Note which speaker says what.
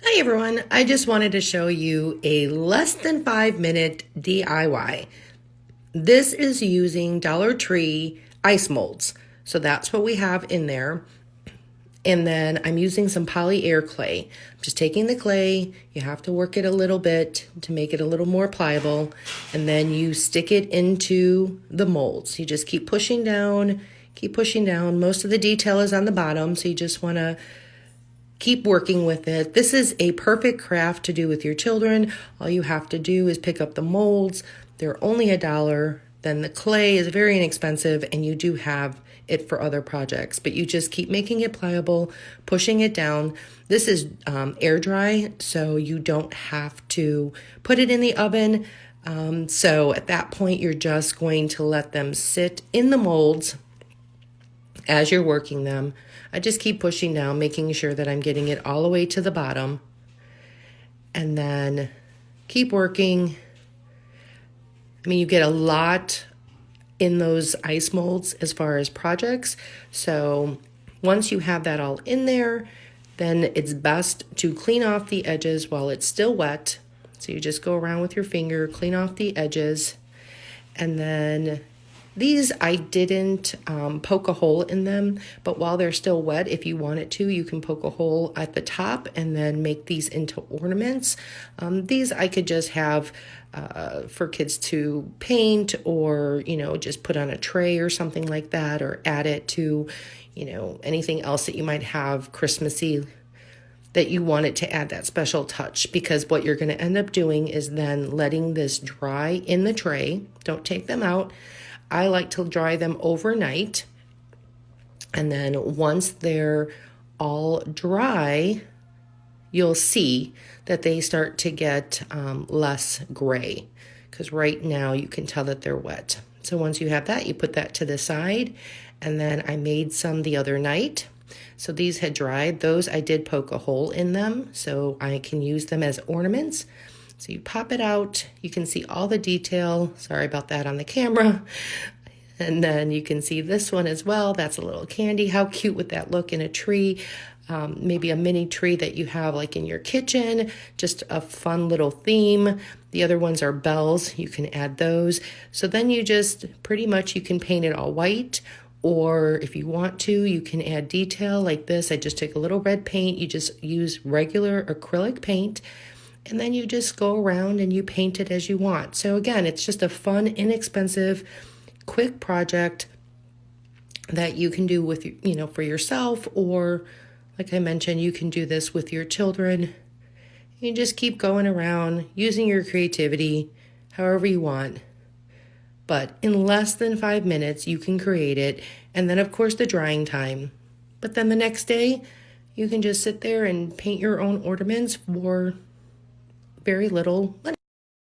Speaker 1: Hi everyone, I just wanted to show you a less than 5-minute DIY. This is using Dollar Tree ice molds. So that's what we have in there. And then I'm using some poly air clay. I'm just taking the clay, you have to work it a little bit to make it a little more pliable, and then you stick it into the molds. You just keep pushing down, keep pushing down. Most of the detail is on the bottom, so you just want to keep working with it. This is a perfect craft to do with your children. All you have to do is pick up the molds. They're only $1. Then the clay is very inexpensive, and you do have it for other projects, but you just keep making it pliable, pushing it down. This is air dry, so you don't have to put it in the oven. So at that point, you're just going to let them sit in the molds as you're working them. I just keep pushing down, making sure that I'm getting it all the way to the bottom, and then keep working. I mean, you get a lot in those ice molds as far as projects. So once you have that all in there, then it's best to clean off the edges while it's still wet. So you just go around with your finger, clean off the edges, and then these I didn't poke a hole in them, but while they're still wet, if you wanted to, you can poke a hole at the top and then make these into ornaments. These I could just have for kids to paint, or, just put on a tray or something like that, or add it to, anything else that you might have Christmassy that you want it to add that special touch. Because what you're going to end up doing is then letting this dry in the tray. Don't take them out. I like to dry them overnight, and then once they're all dry, you'll see that they start to get less gray, because right now you can tell that they're wet. So once you have that, you put that to the side, and then I made some the other night. So these had dried. Those I did poke a hole in them so I can use them as ornaments. So you pop it out, you can see all the detail. Sorry about that on the camera. And then you can see this one as well. That's a little candy. How cute would that look in a tree? Maybe a mini tree that you have like in your kitchen, just a fun little theme. The other ones are bells. You can add those. So then you just pretty much, you can paint it all white, or if you want to, you can add detail like this. I just took a little red paint. You just use regular acrylic paint, and then you just go around and you paint it as you want. So again, it's just a fun, inexpensive, quick project that you can do with, for yourself, or like I mentioned, you can do this with your children. You just keep going around using your creativity however you want. But in less than 5 minutes, you can create it. And then, of course, the drying time. But then the next day, you can just sit there and paint your own ornaments for very little money.